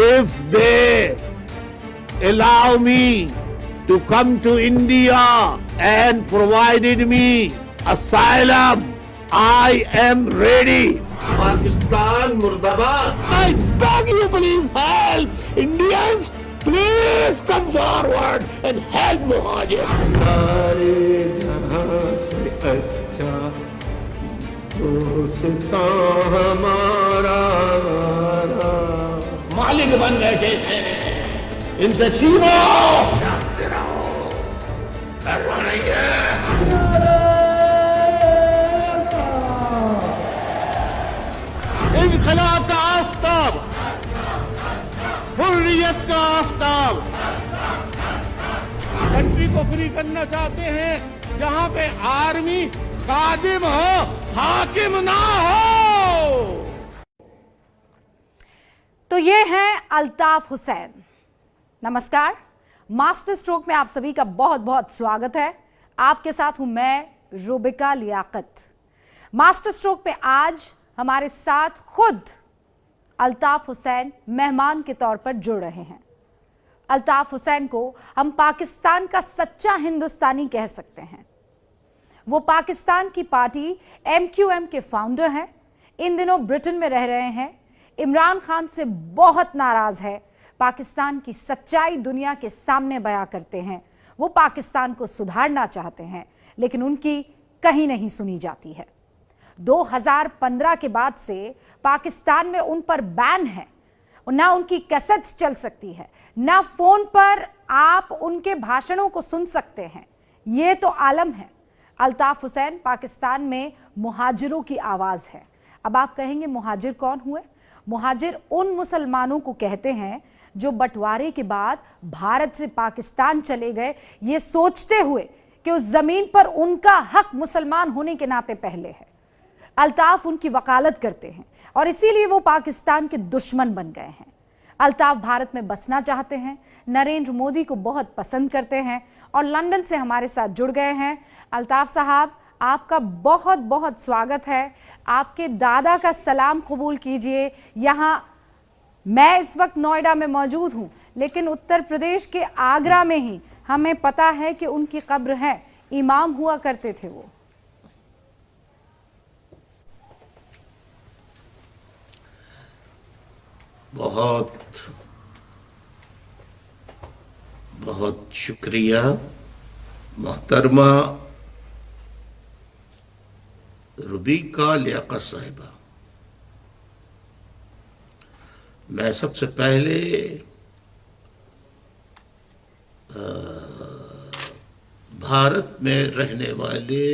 if they allow me to come to India and provided me asylum, I am ready. Pakistan murdabad. I beg you, please help. Indians, please come forward and help Muhajir. سارے جہاں سے اچھا دوستاں ہمارا مالک بن بیٹھے ہیں، ان سے چھینو، جاتے رہو، پرواہ نہیں ہے۔ انقلاب کا آفتاب، حریت کا آفتاب، کنٹری کو فری کرنا چاہتے ہیں جہاں پہ آرمی خادم ہو، حاکم نہ ہو۔ تو یہ ہیں الطاف حسین۔ نمسکار، ماسٹر اسٹروک میں آپ سبھی کا بہت بہت سواگت ہے۔ آپ کے ساتھ ہوں میں روبیکا لیاقت۔ ماسٹر اسٹروک میں آج ہمارے ساتھ خود الطاف حسین مہمان کے طور پر جڑ رہے ہیں۔ الطاف حسین کو ہم پاکستان کا سچا ہندوستانی کہہ سکتے ہیں۔ وہ پاکستان کی پارٹی MQM کے فاؤنڈر ہیں، ان دنوں برٹن میں رہ رہے ہیں، عمران خان سے بہت ناراض ہے، پاکستان کی سچائی دنیا کے سامنے بیان کرتے ہیں، وہ پاکستان کو سدھارنا چاہتے ہیں لیکن ان کی کہیں نہیں سنی جاتی ہے۔ 2015 کے بعد سے پاکستان میں ان پر بین ہے، نہ ان کی کیسٹس چل سکتی ہے، نہ فون پر آپ ان کے بھاشنوں کو سن سکتے ہیں۔ یہ تو عالم ہے۔ الطاف حسین پاکستان میں مہاجروں کی آواز ہے۔ اب آپ کہیں گے مہاجر کون ہوئے؟ مہاجر ان مسلمانوں کو کہتے ہیں جو بٹوارے کے بعد بھارت سے پاکستان چلے گئے، یہ سوچتے ہوئے کہ اس زمین پر ان کا حق مسلمان ہونے کے ناطے پہلے ہے۔ الطاف ان کی وکالت کرتے ہیں اور اسی لیے وہ پاکستان کے دشمن بن گئے ہیں۔ الطاف بھارت میں بسنا چاہتے ہیں، نریندر مودی کو بہت پسند کرتے ہیں اور لندن سے ہمارے ساتھ جڑ گئے ہیں۔ الطاف صاحب، آپ کا بہت بہت سواگت ہے۔ آپ کے دادا کا سلام قبول کیجئے۔ یہاں میں اس وقت نوئیڈا میں موجود ہوں لیکن اتر پردیش کے آگرہ میں ہی ہمیں پتا ہے کہ ان کی قبر ہے، امام ہوا کرتے تھے وہ۔ بہت بہت شکریہ محترمہ روبیکا لیاقت صاحبہ۔ میں سب سے پہلے بھارت میں رہنے والے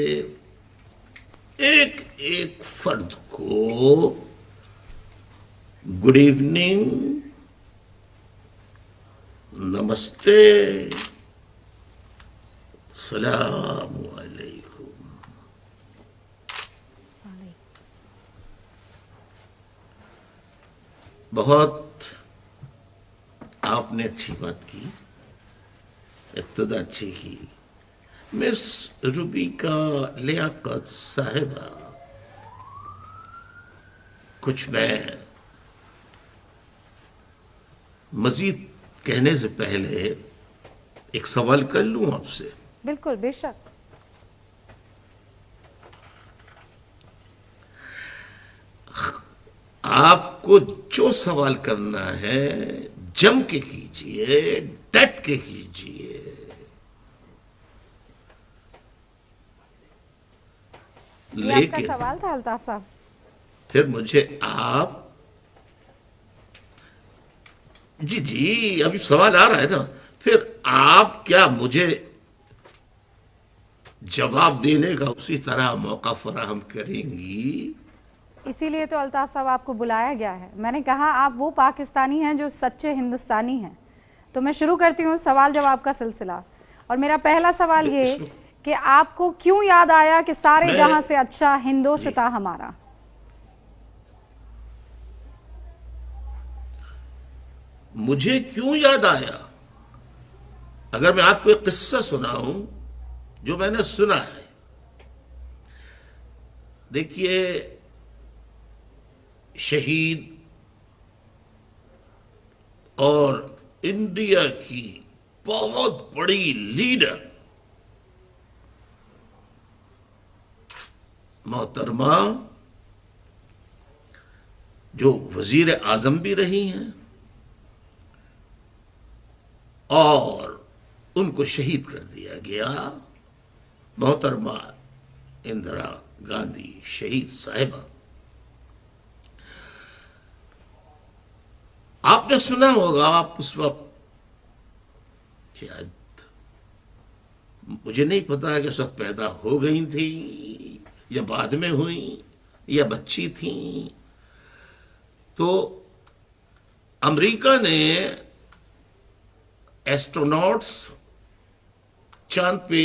ایک ایک فرد کو گڈ ایوننگ، نمستے، السلام علیکم۔ بہت آپ نے اچھی بات کی، ابتدا اچھی کی۔ مس روبیکا لیاقت صاحبہ، کچھ میں مزید کہنے سے پہلے ایک سوال کر لوں آپ سے؟ بالکل، بے شک۔ آپ کو جو سوال کرنا ہے جم کے کیجئے، ڈٹ کے کیجئے۔ یہ آپ کا سوال تھا الطاف صاحب؟ پھر مجھے آپ جی ابھی سوال آ رہا ہے نا، پھر آپ کیا مجھے جواب دینے کا اسی طرح موقع فراہم کریں گی؟ اسی لیے تو الطاف صاحب آپ کو بلایا گیا ہے۔ میں نے کہا آپ وہ پاکستانی ہیں جو سچے ہندوستانی ہیں۔ تو میں شروع کرتی ہوں سوال جواب کا سلسلہ، اور میرا پہلا سوال یہ کہ آپ کو کیوں یاد آیا کہ سارے جہاں سے اچھا ہندوستان ہمارا؟ مجھے کیوں یاد آیا؟ اگر میں آپ کو ایک قصہ سناؤں جو میں نے سنا ہے. دیکھیے، شہید اور انڈیا کی بہت بڑی لیڈر محترمہ جو وزیر اعظم بھی رہی ہیں اور ان کو شہید کر دیا گیا، محترمہ اندرا گاندھی شہید صاحبہ. آپ نے سنا ہوگا، آپ اس وقت شاید، مجھے نہیں پتا کہ اس وقت پیدا ہو گئی تھی یا بعد میں ہوئی یا بچی تھیں. تو امریکہ نے ایسٹروناٹس چاند پہ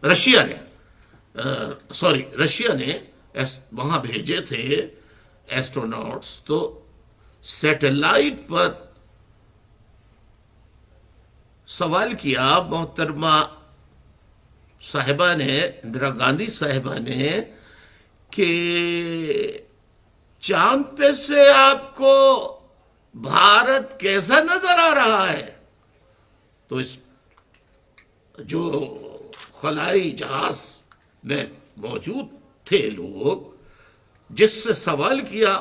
رشیا نے وہاں بھیجے تھے ایسٹروناٹس. تو سیٹلائٹ پر سوال کیا محترمہ صاحبہ نے، اندرا گاندھی صاحبہ نے، کہ چاند پہ سے آپ کو بھارت کیسا نظر آ رہا ہے؟ تو اس جو خلائی جہاز میں موجود تھے لوگ، جس سے سوال کیا،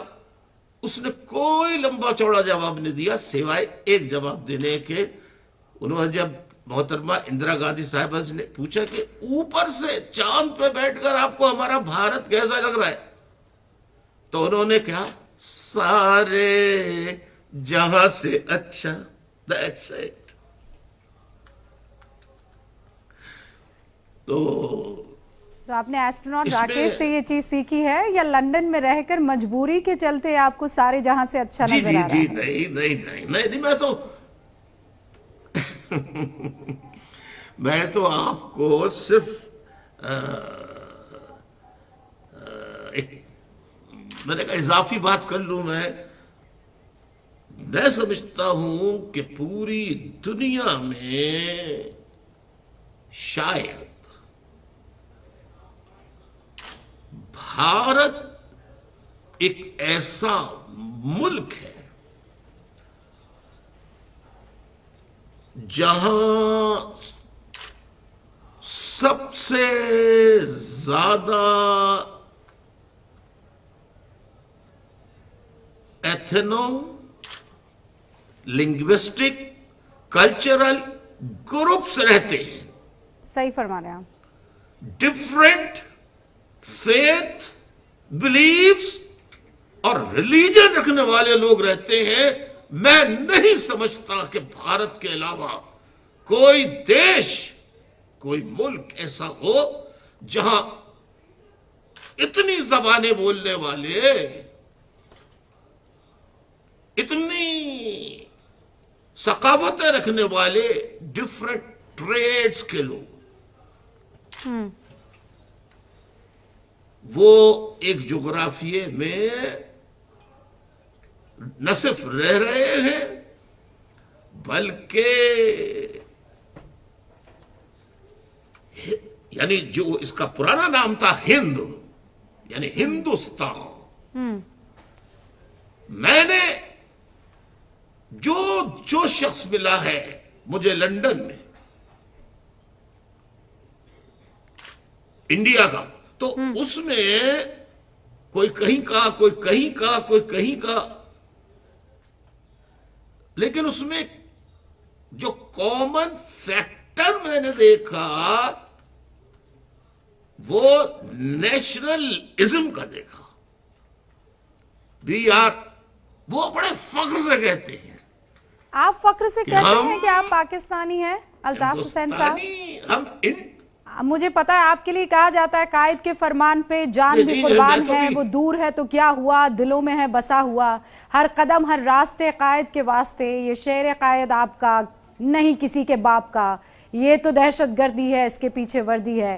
اس نے کوئی لمبا چوڑا جواب نہیں دیا سوائے ایک جواب دینے کے. انہوں نے جب محترمہ اندرا گاندھی صاحبہ نے پوچھا کہ اوپر سے چاند پہ بیٹھ کر آپ کو ہمارا بھارت کیسا لگ رہا ہے، تو انہوں نے کہا سارے جہاں سے اچھا. That's it. تو آپ نے ایسٹروناٹ راکیش سے یہ چیز سیکھی ہے یا لندن میں رہ کر مجبوری کے چلتے آپ کو سارے جہاں سے اچھا نظر آ رہا ہے؟ نہیں، میں تو آپ کو صرف میں نے کہا اضافی بات کر لوں. میں سمجھتا ہوں کہ پوری دنیا میں شاید بھارت ایک ایسا ملک ہے جہاں سب سے زیادہ ایتھنو لنگوسٹک کلچرل گروپس رہتے ہیں. صحیح فرما رہے ہیں آپ. ڈفرینٹ فیتھ، بلیفز اور ریلیجن رکھنے والے لوگ رہتے ہیں. میں نہیں سمجھتا کہ بھارت کے علاوہ کوئی دیش، کوئی ملک ایسا ہو جہاں اتنی زبانیں بولنے والے، اتنی ثقافتیں رکھنے والے، ڈفرینٹ ٹریڈز کے لوگ وہ ایک جغرافیے میں نہ صرف رہ رہے ہیں بلکہ یعنی جو اس کا پرانا نام تھا ہند، یعنی ہندوستان. میں نے جو شخص ملا ہے مجھے لندن میں انڈیا کا، تو اس میں کوئی کہیں کا، کوئی کہیں کا، کوئی کہیں کا، لیکن اس میں جو کامن فیکٹر میں نے دیکھا وہ نیشنلزم کا دیکھا. وہ بڑے فخر سے کہتے ہیں. آپ فخر سے کہتے ہیں کہ آپ پاکستانی ہیں الطاف حسین صاحب؟ ہم مجھے پتا ہے آپ کے لیے کہا جاتا ہے قائد کے فرمان پہ جان بھی قربان ہے، وہ دور ہے تو کیا ہوا، دلوں میں ہے بسا ہوا، ہر قدم ہر راستے قائد کے واسطے. یہ شعر قائد آپ کا نہیں کسی کے باپ کا، یہ تو دہشت گردی ہے، اس کے پیچھے وردی ہے.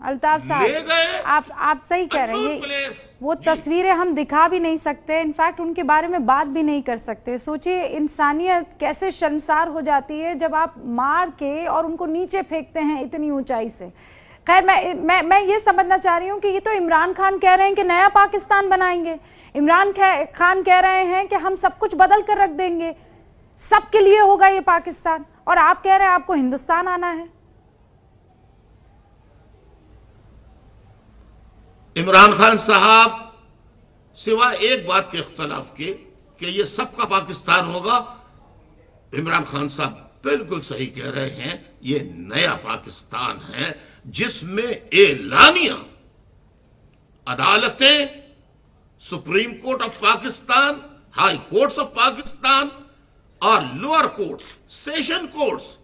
الطاف لے صاحب گئے آپ صحیح کہہ رہے ہیں, وہ تصویریں ہم دکھا بھی نہیں سکتے, انفیکٹ ان کے بارے میں بات بھی نہیں کر سکتے. سوچئے انسانیت کیسے شرمسار ہو جاتی ہے جب آپ مار کے اور ان کو نیچے پھینکتے ہیں اتنی اونچائی سے. خیر میں یہ سمجھنا چاہ رہی ہوں کہ یہ تو عمران خان کہہ رہے ہیں کہ نیا پاکستان بنائیں گے, عمران خان کہہ رہے ہیں کہ ہم سب کچھ بدل کر رکھ دیں گے, سب کے لیے ہوگا یہ پاکستان, اور آپ کہہ رہے ہیں آپ کو ہندوستان آنا ہے. عمران خان صاحب سوائے ایک بات کے اختلاف کے کہ یہ سب کا پاکستان ہوگا, عمران خان صاحب بالکل صحیح کہہ رہے ہیں, یہ نیا پاکستان ہے جس میں اعلانیہ عدالتیں, supreme court of Pakistan, high courts of Pakistan اور lower courts, session courts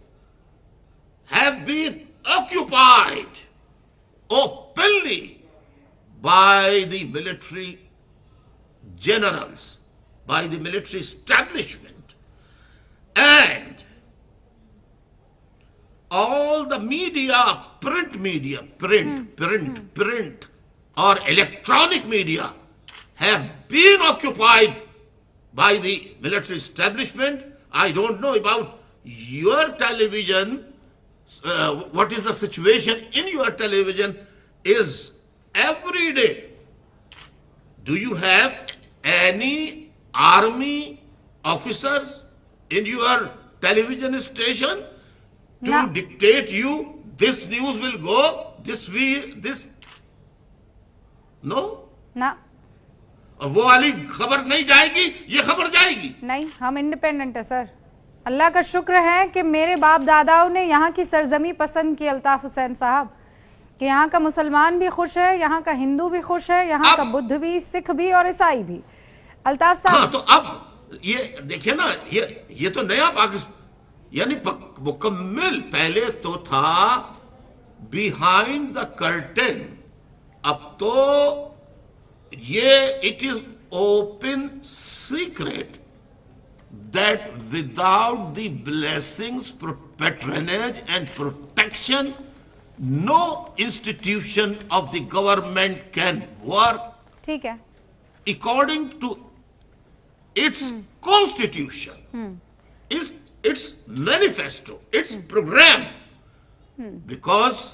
have been occupied openly by the military generals, by the military establishment, and all the media, print or electronic media have been occupied by the military establishment. I don't know about your television, what is the situation in your television is every day. Do you have any army officers in your television station to No. dictate you this news will go this? No? نہ وہ والی خبر نہیں جائے گی, یہ خبر جائے گی. نہیں, ہم انڈیپینڈنٹ ہے سر. اللہ کا شکر ہے کہ میرے باپ داداؤں نے یہاں کی سرزمی پسند کی الطاف حسین صاحب, کہ یہاں کا مسلمان بھی خوش ہے, یہاں کا ہندو بھی خوش ہے, یہاں کا بدھ بھی, سکھ بھی اور عیسائی بھی. الطاف صاحب ہاں, تو اب یہ دیکھیں نا, یہ تو نیا پاکستان, یعنی مکمل. پہلے تو تھا بیہائنڈ دا کرٹن, اب تو یہ it is open secret that without the blessings, patronage and protection, no institution of the government can work ٹھیک ہے, according to its constitution, its manifesto, its program, because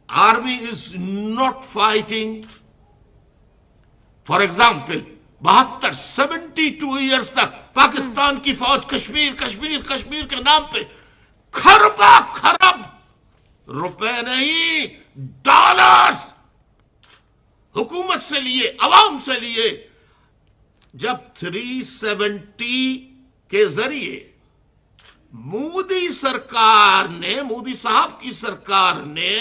army is not fighting. For example, 72 years تک پاکستان کی فوج کشمیر کے نام پہ خربہ خرب روپے نہیں ڈالرز حکومت سے لیے, عوام سے لیے. جب 370 کے ذریعے مودی صاحب کی سرکار نے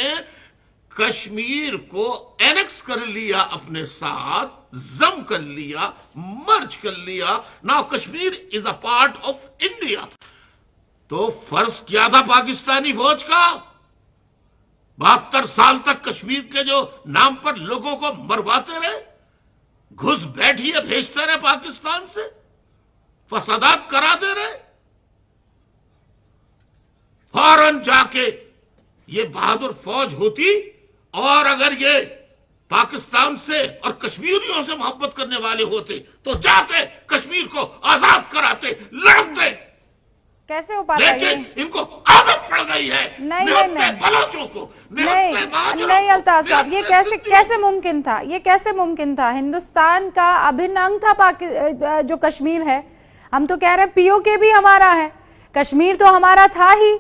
کشمیر کو اینکس کر لیا, اپنے ساتھ ضم کر لیا, مرج کر لیا, now Kashmir is a part of India, تو فرض کیا تھا پاکستانی فوج کا 72 سال تک کشمیر کے جو نام پر لوگوں کو مرواتے رہے, گھس بیٹھیے بھیجتے رہے پاکستان سے, فسادات کراتے رہے. فوراً جا کے یہ بہادر فوج ہوتی, اور اگر یہ پاکستان سے اور کشمیریوں سے محبت کرنے والے ہوتے تو جاتے کشمیر کو آزاد کراتے, لڑتے. کیسے ہو پاتا ہے؟ لیکن ان کو عادت پڑ گئی ہے نہتے بلوچوں کو, نہیں الطاف صاحب, یہ کیسے ممکن تھا, یہ کیسے ممکن تھا؟ ہندوستان کا ابھن انگ تھا جو کشمیر ہے. ہم تو کہہ رہے ہیں پی او کے بھی ہمارا ہے, کشمیر تو ہمارا تھا ہی,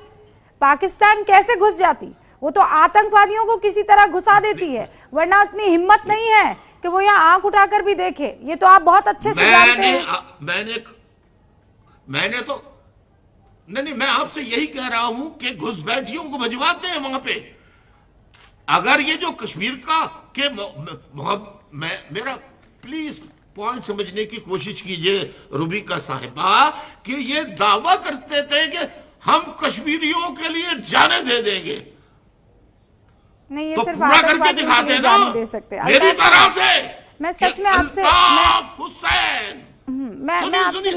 پاکستان کیسے گھس جاتی؟ وہ تو آتنکوادیوں کو کسی طرح گھسا دیتی ہے, ورنہ اتنی ہمت نہیں ہے کہ وہ یہاں آنکھ اٹھا کر بھی دیکھے. یہ تو آپ بہت اچھے سے جانتے ہیں. میں نے تو نہیں, میں آپ سے یہی کہہ رہا ہوں کہ گھس بیٹھیوں کو بھجواتے ہیں وہاں پہ. اگر یہ جو کشمیر کا کہ میرا پلیز پوائنٹ سمجھنے کی کوشش کیجئے روبیکا صاحبہ, کہ یہ دعویٰ کرتے تھے کہ ہم کشمیریوں کے لیے جانے دے دیں گے, نہیں, یہ تو صرف پورا کر کے دکھاتے نا میری طرح سے. میں سچ میں آپ سے الطاف حسین, میں آپ سے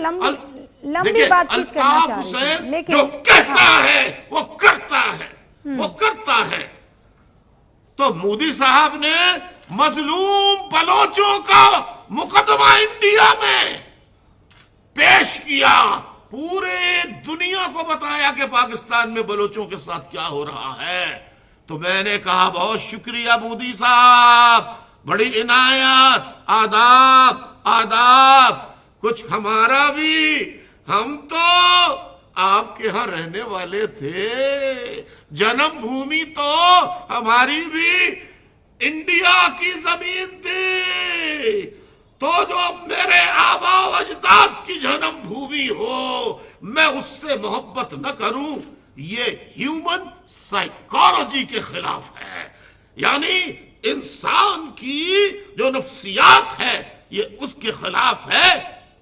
لمبی بات چیت کرنا چاہ رہی ہوں, لیکن جو کہتا ہے وہ کرتا ہے, وہ کرتا ہے. تو مودی صاحب نے مظلوم بلوچوں کا مقدمہ انڈیا میں پیش کیا، پورے دنیا کو بتایا کہ پاکستان میں بلوچوں کے ساتھ کیا ہو رہا ہے۔ تو میں نے کہا بہت شکریہ مودی صاحب، بڑی عنایت، آداب آداب، کچھ ہمارا بھی، ہم تو آپ کے ہاں رہنے والے تھے، جنم بھومی تو ہماری بھی انڈیا کی زمین تھی، تو جو میرے آبا و اجداد کی جنم بھومی ہو میں اس سے محبت نہ کروں، یہ ہیومن سائیکالوجی کے خلاف ہے، یعنی انسان کی جو نفسیات ہے یہ اس کے خلاف ہے۔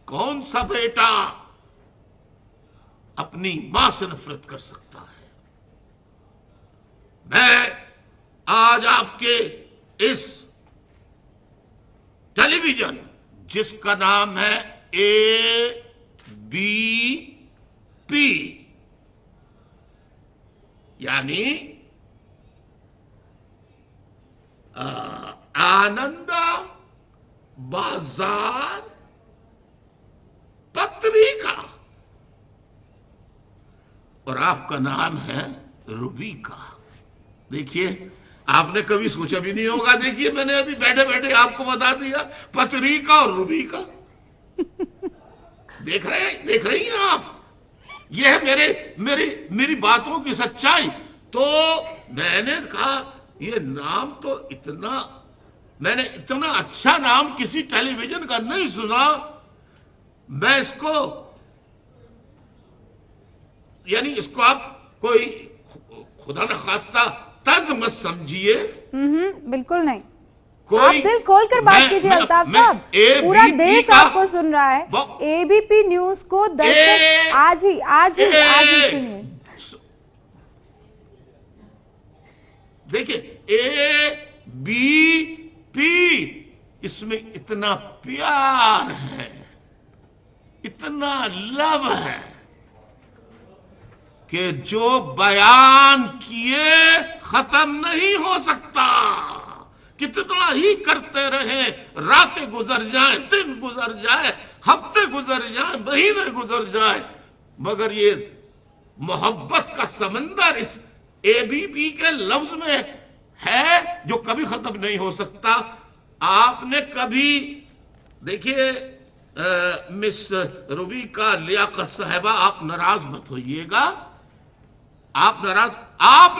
کون سا بیٹا اپنی ماں سے نفرت کر سکتا ہے؟ میں آج آپ کے اس ٹیلی ویژن جس کا نام ہے ABP یعنی آنندہ بازار پتریکا، اور آپ کا نام ہے روبیکا۔ دیکھیے آپ نے کبھی سوچا بھی نہیں ہوگا، دیکھیے میں نے ابھی بیٹھے بیٹھے آپ کو بتا دیا، پتریکا اور روبیکا۔ دیکھ رہی ہیں آپ، یہ ہے میری باتوں کی سچائی۔ تو میں نے کہا یہ نام تو میں نے اتنا اچھا نام کسی ٹیلی ویژن کا نہیں سنا، میں اس کو یعنی اس کو آپ کوئی خدا نخواستہ طرز مت سمجھیے، بالکل نہیں، کوئی آپ دل کھول کر بات کیجئے الطاف صاحب، پورا دیش آپ کو سن رہا ہے۔ ABP نیوز کو درشک آج ہی سنیے۔ دیکھیں ABP، اس میں اتنا پیار ہے، اتنا لو ہے کہ جو بیان کیے ختم نہیں ہو سکتا، کتنا ہی کرتے رہیں، راتیں گزر جائیں، دن گزر جائے، ہفتے گزر جائیں، مہینے گزر جائیں، مگر یہ محبت کا سمندر اس ABP کے لفظ میں ہے جو کبھی ختم نہیں ہو سکتا۔ آپ نے کبھی دیکھیے مس روبیکا لیاقت صاحبہ، آپ ناراض مت ہوئیے گا، آپ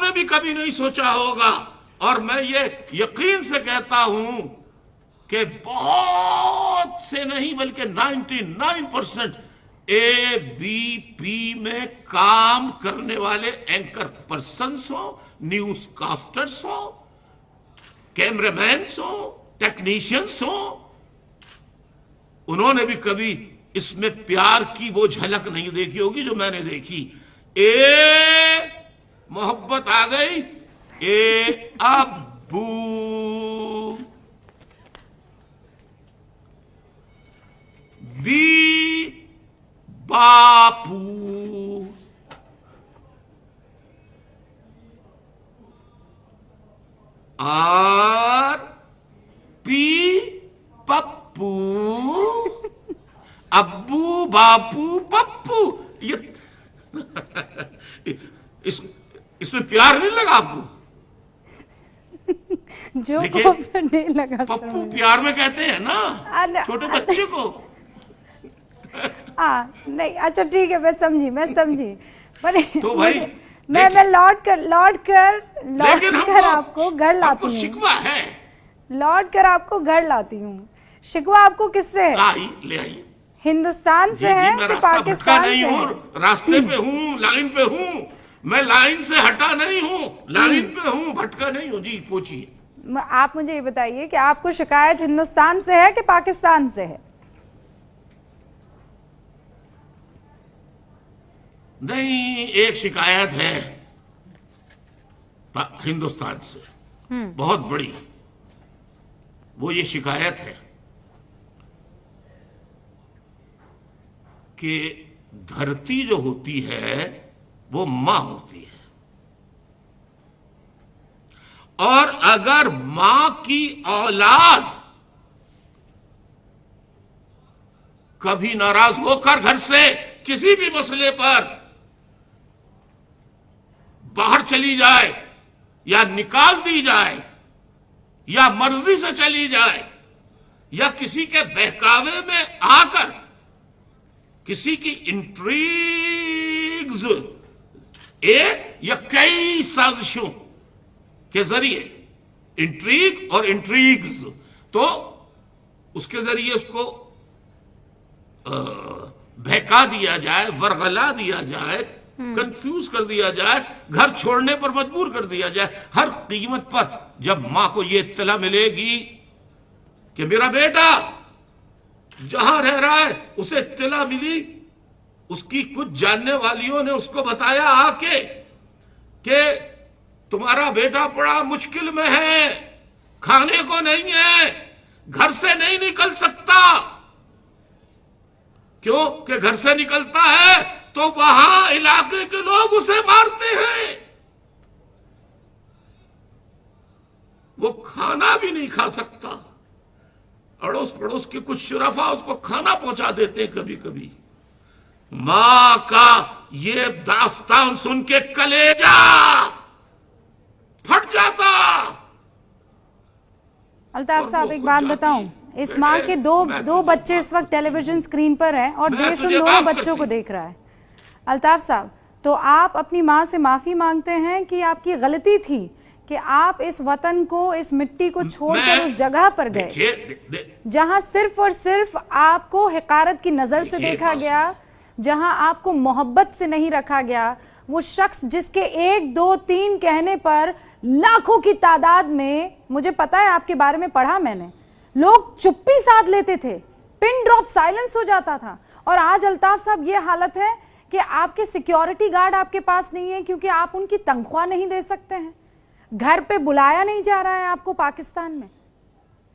نے بھی کبھی نہیں سوچا ہوگا، اور میں یہ یقین سے کہتا ہوں کہ بہت سے نہیں بلکہ 99% ABP میں کام کرنے والے اینکر پرسنز ہوں، نیوز کاسٹرز ہوں، کیمرہ مینز ہوں، ٹیکنیشینز ہوں، انہوں نے بھی کبھی اس میں پیار کی وہ جھلک نہیں دیکھی ہوگی جو میں نے دیکھی۔ محبت آ گئی، ابو، بی باپو، اور پی پپو، ابو باپو پپو۔ یہ اس میں پیار نہیں لگا آپ کو؟ جو نہیں لگا پپو پیار میں کہتے ہیں نا چھوٹے بچے کو۔ نہیں، اچھا ٹھیک ہے، میں سمجھی تو بھائی میں لوٹ کر آپ کو گھر لاتی ہوں، شکوہ ہے، لوٹ کر آپ کو گھر لاتی ہوں۔ شکوہ آپ کو کس سے ہے؟ لے آئیے، ہندوستان سے ہے کہ پاکستان سے ہے؟ راستے پہ ہوں، لائن پہ ہوں، میں لائن سے ہٹا نہیں ہوں، لائن پہ ہوں، بھٹکا نہیں ہوں۔ جی پوچھیے۔ آپ مجھے یہ بتائیے کہ آپ کو شکایت ہندوستان سے ہے کہ پاکستان سے ہے؟ نہیں، ایک شکایت ہے ہندوستان سے، بہت بڑی، وہ یہ شکایت ہے کہ دھرتی جو ہوتی ہے وہ ماں ہوتی ہے، اور اگر ماں کی اولاد کبھی ناراض ہو کر گھر سے کسی بھی مسئلے پر باہر چلی جائے یا نکال دی جائے یا مرضی سے چلی جائے یا کسی کے بہکاوے میں آ کر کسی کی انٹریگز ایک یا کئی سازشوں کے ذریعے انٹریگ اور انٹریگز تو اس کے ذریعے اس کو بہکا دیا جائے، ورغلا دیا جائے، کنفیوز کر دیا جائے، گھر چھوڑنے پر مجبور کر دیا جائے، ہر قیمت پر جب ماں کو یہ اطلاع ملے گی کہ میرا بیٹا جہاں رہ رہا ہے اسے اطلاع ملی، اس کی کچھ جاننے والیوں نے اس کو بتایا آ کے کہ تمہارا بیٹا بڑا مشکل میں ہے، کھانے کو نہیں ہے، گھر سے نہیں نکل سکتا، کیوں کہ گھر سے نکلتا ہے تو وہاں علاقے کے لوگ اسے مارتے ہیں، وہ کھانا بھی نہیں کھا سکتا، اڑوس پڑوس کے کچھ شرفا اس کو کھانا پہنچا دیتے ہیں کبھی کبھی۔ ماں کا یہ داستان سن کے کلیجہ پھٹ جاتا۔ الطاف صاحب ایک بات بتاؤں، اس ماں کے دو بچے اس وقت ٹیلی ویژن سکرین پر ہیں اور دیش ان دونوں بچوں کو دیکھ رہا ہے۔ الطاف صاحب، تو آپ اپنی ماں سے معافی مانگتے ہیں کہ آپ کی غلطی تھی کہ آپ اس وطن کو، اس مٹی کو چھوڑ کر اس جگہ پر گئے جہاں صرف اور صرف آپ کو حقارت کی نظر سے دیکھا گیا، جہاں آپ کو محبت سے نہیں رکھا گیا، وہ شخص جس کے 1 2 3 کہنے پر لاکھوں کی تعداد میں، مجھے پتا ہے آپ کے بارے میں پڑھا میں نے، لوگ چپی ساتھ لیتے تھے، پن ڈراپ سائلنس ہو جاتا تھا، اور آج الطاف صاحب یہ حالت ہے کہ آپ کے سیکیورٹی گارڈ آپ کے پاس نہیں ہے کیونکہ آپ ان کی تنخواہ نہیں دے سکتے ہیں، گھر پہ بلایا نہیں جا رہا ہے آپ کو پاکستان میں۔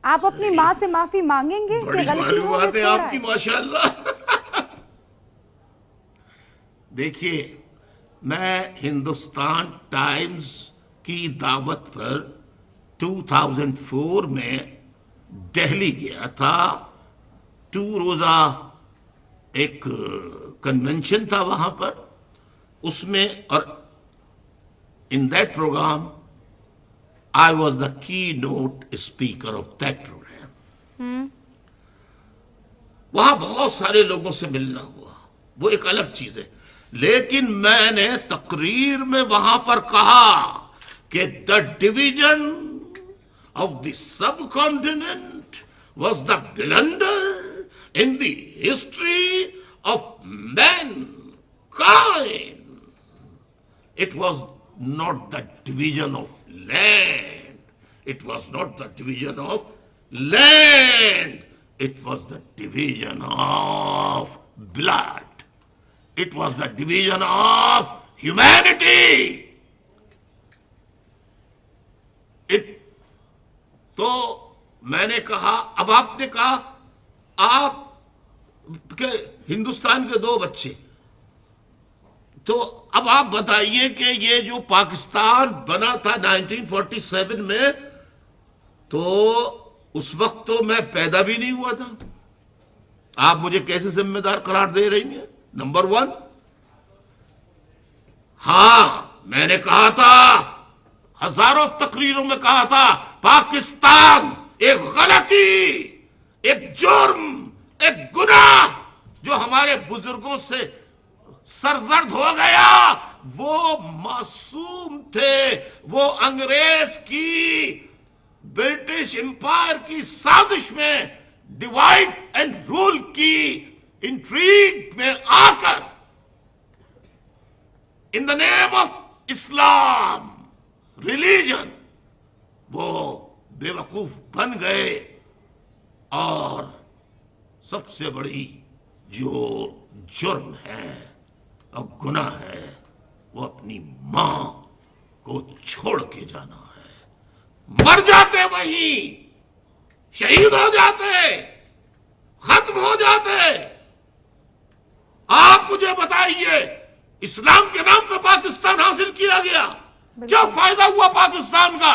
آپ اپنی ماں سے معافی مانگیں گے کہ غلطی ہو گئی چھوڑا آپ کی ماشاءاللہ۔ دیکھیے، میں ہندوستان ٹائمز کی دعوت پر 2004 میں دہلی گیا تھا، 2 روزہ ایک کنونشن تھا وہاں پر، اس میں، اور in that program I was the keynote speaker of that program۔ وہاں بہت سارے لوگوں سے ملنا ہوا، وہ ایک الگ چیز ہے، لیکن میں نے تقریر میں وہاں پر کہا کہ the division of the subcontinent was the blunder in the history of mankind. It was not the division of land. It was not the division of land. It was the division of blood. It was the division of humanity. تو میں نے کہا، اب آپ نے کہا آپ کے ہندوستان کے 2 بچے، تو اب آپ بتائیے کہ یہ جو پاکستان بنا تھا 1947 میں، تو اس وقت تو میں پیدا بھی نہیں ہوا تھا، آپ مجھے کیسے ذمہ دار قرار دے رہی ہیں؟ نمبر 1، ہاں میں نے کہا تھا، ہزاروں تقریروں میں کہا تھا، پاکستان ایک غلطی، ایک جرم، ایک گناہ جو ہمارے بزرگوں سے سرزد ہو گیا، وہ معصوم تھے، وہ انگریز کی، برٹش امپائر کی سازش میں، ڈیوائڈ اینڈ رول کی انٹریگ میں آ کر، ان دا نیم آف اسلام ریلیجن، وہ بے وقوف بن گئے، اور سب سے بڑی جو جرم ہے اور گناہ ہے وہ اپنی ماں کو چھوڑ کے جانا ہے۔ مر جاتے وہیں، شہید ہو جاتے، ختم ہو جاتے۔ آپ مجھے بتائیے، اسلام کے نام پہ پاکستان حاصل کیا گیا، کیا فائدہ ہوا پاکستان کا؟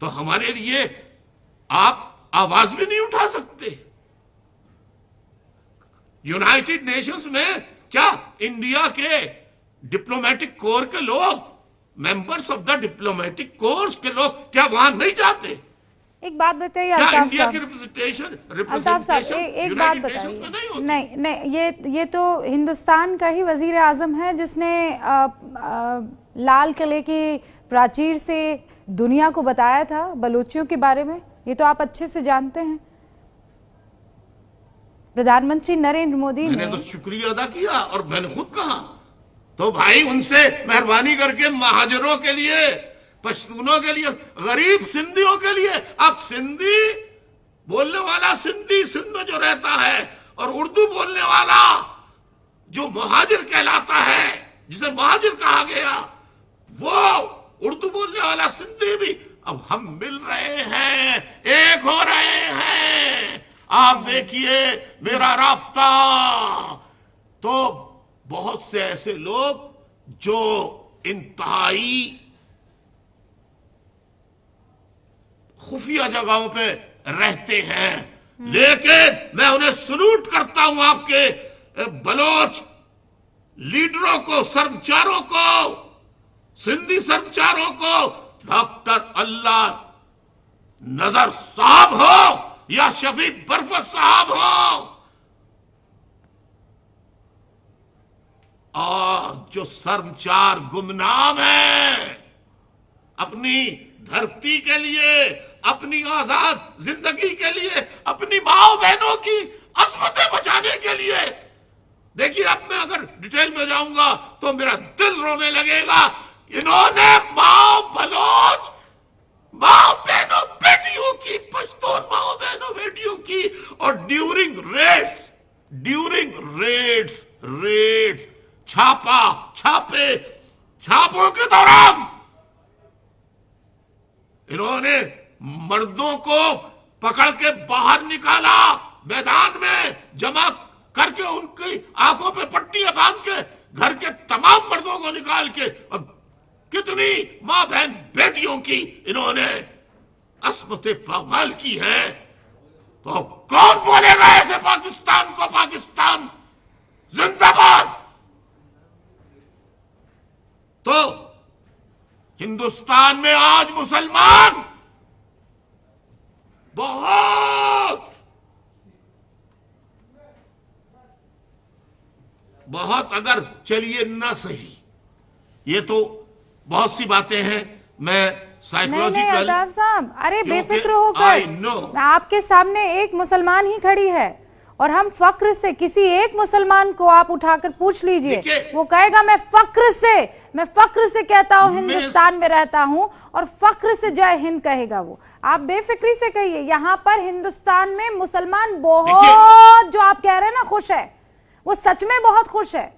تو ہمارے لیے آپ آواز بھی نہیں اٹھا سکتے؟ یونائٹڈ نیشنز میں کیا انڈیا کے ڈپلومیٹک کور کے لوگ، members of the diplomatic course کے لوگ کیا وہاں نہیں جاتے؟ ایک بات بتائیے کیا الطاف انڈیا صاحب، کی الطاف صاحب ایک بات یونائٹڈ نیشنز میں نہیں بتائیے، ہوتی؟ نہیں یہ تو ہندوستان کا ہی وزیر اعظم ہے جس نے لال قلعے کی پراچیر سے دنیا کو بتایا تھا بلوچیوں کے بارے میں، یہ تو آپ اچھے سے جانتے ہیں۔ پردھان منتری نریندر مودی میں نے تو شکریہ ادا کیا اور میں نے خود کہا تو بھائی ان سے مہربانی کر کے مہاجروں کے لیے، پشتونوں کے لیے، غریب سندھیوں کے لیے، اب سندھی بولنے والا سندھی سندھ میں جو رہتا ہے اور اردو بولنے والا جو مہاجر کہلاتا ہے، جسے مہاجر کہا گیا، وہ اردو بولنے والا سندھی بھی اب ہم مل رہے ہیں، ایک ہو رہے ہیں۔ آپ دیکھیے میرا رابطہ تو بہت سے ایسے لوگ جو انتہائی خفیہ جگہوں پہ رہتے ہیں، لیکن میں انہیں سلوٹ کرتا ہوں، آپ کے بلوچ لیڈروں کو، سرمچاروں کو، سندھی سرمچاروں کو، ڈاکٹر اللہ نظر صاحب ہو یا شفیع برفت صاحب ہو، اور جو سرمچار گمنام ہیں اپنی دھرتی کے لیے، اپنی آزاد زندگی کے لیے، اپنی ماں بہنوں کی عصمتیں بچانے کے لیے۔ دیکھیے اب میں اگر ڈیٹیل میں جاؤں گا تو میرا دل رونے لگے گا۔ انہوں نے ماں بلوچ، ماں بہنوں بیٹیوں کی، پشتون ماں بہنوں بیٹیوں کی، اور ڈیورنگ ریڈز چھاپوں کے دوران انہوں نے مردوں کو پکڑ کے باہر نکالا، میدان میں جمع کر کے ان کی آنکھوں پہ پٹیاں باندھ کے گھر کے تمام مردوں کو نکال کے، اور کتنی ماں بہن بیٹیوں کی انہوں نے عصمتیں پامال کی ہیں۔ تو کون بولے گا ایسے پاکستان کو پاکستان زندہ باد؟ تو ہندوستان میں آج مسلمان بہت اگر چلیے نہ صحیح، یہ تو بہت سی باتیں ہیں، میں سائیکولوجیکل، الطاف صاحب ارے بے فکر ہو کر، آپ کے سامنے ایک مسلمان ہی کھڑی ہے اور ہم فخر سے کسی ایک مسلمان کو آپ اٹھا کر پوچھ لیجئے، وہ کہے گا میں فخر سے کہتا ہوں ہندوستان میں رہتا ہوں، اور فخر سے جے ہند کہے گا وہ۔ آپ بے فکری سے کہیے، یہاں پر ہندوستان میں مسلمان بہت، جو آپ کہہ رہے ہیں نا خوش ہے، وہ سچ میں بہت خوش ہے۔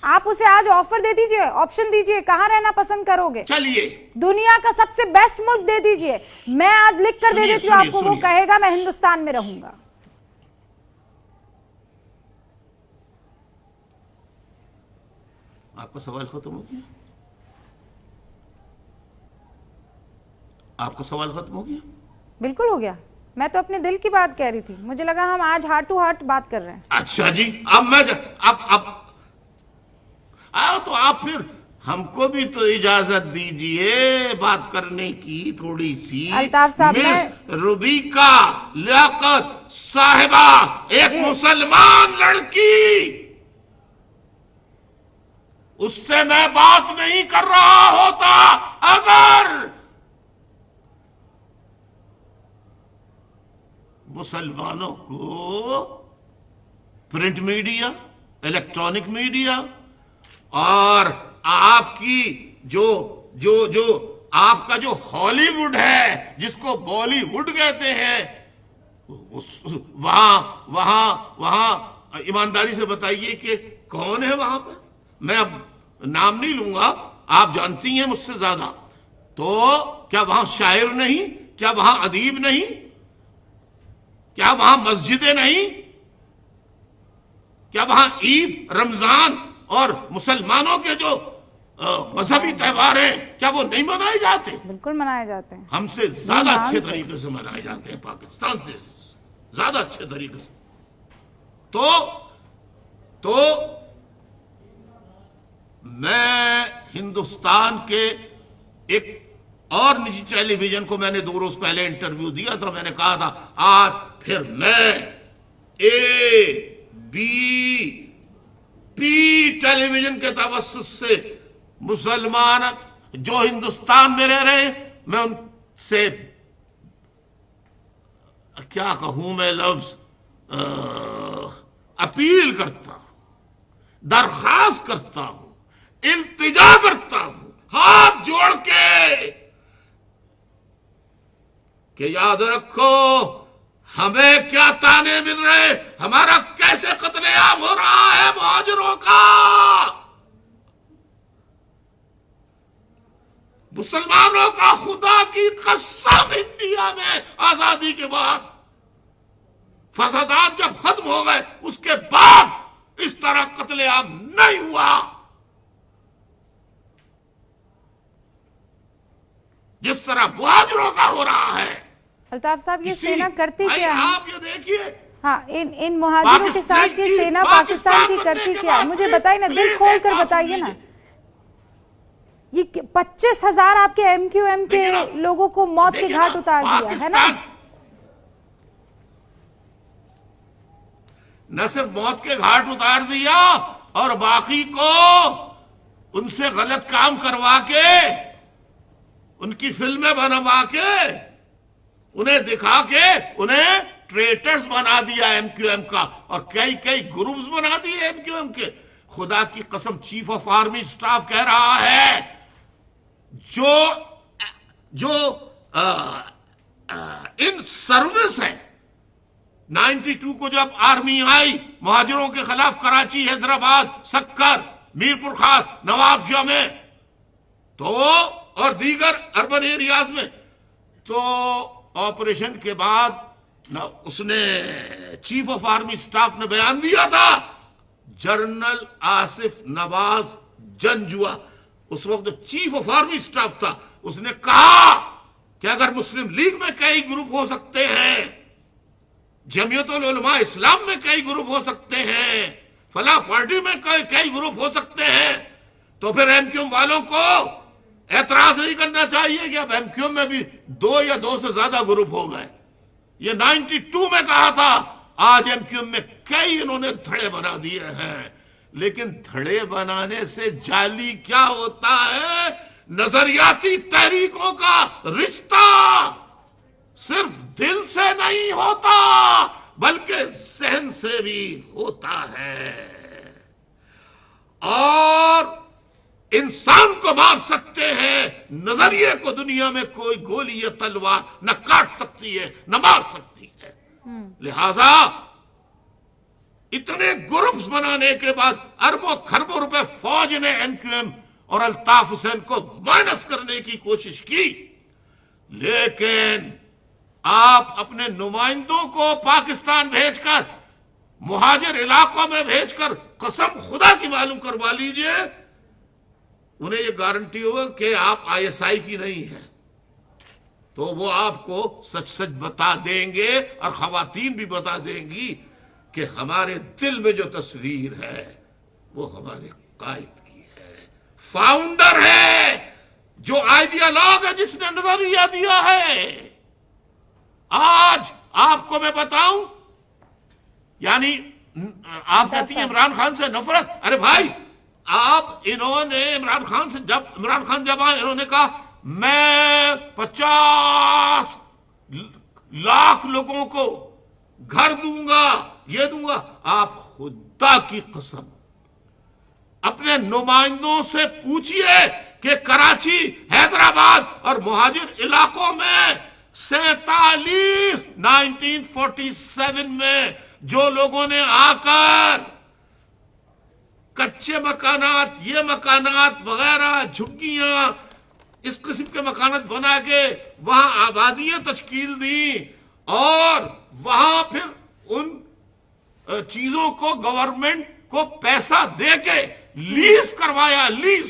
آپ اسے آج آفر دے دیجئے، آپشن دیجئے، کہاں رہنا پسند کرو گے؟ چلیے دنیا کا سب سے بیسٹ ملک دے دیجئے، میں آج لکھ کر دے دیتی ہوں آپ کو، وہ کہے گا میں ہندوستان میں رہوں گا۔ آپ کا سوال ختم ہو گیا؟ آپ کا سوال ختم ہو گیا؟ بالکل ہو گیا، میں تو اپنے دل کی بات کہہ رہی تھی، مجھے لگا ہم آج ہارٹ ٹو ہارٹ بات کر رہے ہیں۔ اچھا جی، اب میں اب تو آپ پھر ہم کو بھی تو اجازت دیجئے بات کرنے کی تھوڑی سی۔ الطاف صاحب، مس روبیکا لیاقت صاحبہ، ایک مسلمان لڑکی، اس سے میں بات نہیں کر رہا ہوتا اگر مسلمانوں کو پرنٹ میڈیا، الیکٹرانک میڈیا اور آپ کی جو آپ کا جو ہالی ووڈ ہے، جس کو بالی ووڈ کہتے ہیں، وہاں ایمانداری سے بتائیے کہ کون ہے وہاں پر؟ میں اب نام نہیں لوں گا، آپ جانتی ہیں مجھ سے زیادہ۔ تو کیا وہاں شاعر نہیں؟ کیا وہاں ادیب نہیں؟ کیا وہاں مسجدیں نہیں؟ کیا وہاں عید، رمضان اور مسلمانوں کے جو مذہبی تہوار ہیں کیا وہ نہیں منائے جاتے؟ بالکل منائے جاتے ہیں، ہم سے زیادہ دھوم اچھے دھام سے۔ طریقے سے منائے جاتے ہیں، پاکستان سے زیادہ اچھے طریقے سے۔ تو میں ہندوستان کے ایک اور نجی ٹیلی ویژن کو میں نے 2 روز پہلے انٹرویو دیا تھا، میں نے کہا تھا آج پھر میں ABC ٹیلی ویژن کے توسط سے مسلمان جو ہندوستان میں رہ رہے، میں ان سے کیا کہوں میں لفظ اپیل کرتا ہوں، درخواست کرتا ہوں، التجا کرتا ہوں ہاتھ جوڑ کے کہ یاد رکھو ہمیں کیا تانے مل رہے، ہمارا کیسے قتل عام ہو رہا ہے مہاجروں کا۔ مسلمانوں کا خدا کی قسم انڈیا میں آزادی کے بعد فسادات جب ختم ہو گئے اس کے بعد اس طرح قتل عام نہیں ہوا جس طرح مہاجروں کا ہو رہا ہے۔ الطاف صاحب یہ سینا کرتی کیا ہے؟ آپ یہ دیکھیے، ہاں ان مہاجروں کے ساتھ یہ سینا پاکستان کی کرتی کیا ہے؟ مجھے بتائیے نا، دل کھول کر بتائیے نا۔ یہ 25,000 آپ کے MQM کے لوگوں کو موت کے گھاٹ اتار دیا ہے نا؟ نہ صرف موت کے گھاٹ اتار دیا اور باقی کو ان سے غلط کام کروا کے، ان کی فلمیں بنوا کے، انہیں دکھا کے انہیں ٹریٹرز بنا دیا MQM کا، اور کئی گروپس بنا دیے MQM کے۔ خدا کی قسم چیف آف آرمی سٹاف کہہ رہا ہے جو ان سروس ہے 92 کو جب آرمی آئی مہاجروں کے خلاف کراچی، حیدرآباد، سکر، میرپور خاص، نواب شاہ میں تو اور دیگر اربن ایریاز میں، تو آپریشن کے بعد اس نے چیف آف آرمی سٹاف نے بیان دیا تھا، جنرل آصف نواز جنجوا اس وقت چیف آف آرمی سٹاف تھا، اس نے کہا کہ اگر مسلم لیگ میں کئی گروپ ہو سکتے ہیں، جمعیت العلماء اسلام میں کئی گروپ ہو سکتے ہیں، فلاں پارٹی میں کئی گروپ ہو سکتے ہیں، تو پھر MQM والوں کو اعتراض نہیں کرنا چاہیے کہ اب MQM میں بھی 2 یا 2 سے زیادہ گروپ ہو گئے۔ یہ 92 میں کہا تھا، آج MQM میں کئی انہوں نے دھڑے بنا دیے ہیں، لیکن دھڑے بنانے سے جعلی کیا ہوتا ہے؟ نظریاتی تحریکوں کا رشتہ صرف دل سے نہیں ہوتا بلکہ ذہن سے بھی ہوتا ہے، اور انسان کو مار سکتے ہیں، نظریے کو دنیا میں کوئی گولی یا تلوار نہ کاٹ سکتی ہے نہ مار سکتی ہے۔ لہذا اتنے گروپس بنانے کے بعد اربوں خربوں روپے فوج نے MQM اور الطاف حسین کو مائنس کرنے کی کوشش کی، لیکن آپ اپنے نمائندوں کو پاکستان بھیج کر، مہاجر علاقوں میں بھیج کر قسم خدا کی معلوم کروا لیجئے، انہیں یہ گارنٹی ہوگا کہ آپ ISI کی نہیں ہیں، تو وہ آپ کو سچ بتا دیں گے، اور خواتین بھی بتا دیں گی کہ ہمارے دل میں جو تصویر ہے وہ ہمارے قائد کی ہے، فاؤنڈر ہے، جو آئیڈیالوگ ہے، جس نے نظریہ دیا ہے۔ آج آپ کو میں بتاؤں، یعنی آپ کہتی ہیں عمران خان سے نفرت، ارے بھائی انہوں نے عمران خان جب آئے انہوں نے کہا میں 50 لاکھ لوگوں کو گھر دوں گا، یہ دوں گا۔ آپ خدا کی قسم اپنے نمائندوں سے پوچھئے کہ کراچی، حیدرآباد اور مہاجر علاقوں میں 1947 میں جو لوگوں نے آ کر کچے مکانات، یہ مکانات وغیرہ، جھگیاں، اس قسم کے مکانات بنا کے وہاں آبادیاں تشکیل دیں، اور وہاں پھر ان چیزوں کو گورنمنٹ کو پیسہ دے کے لیز کروایا، لیز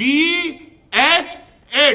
DHA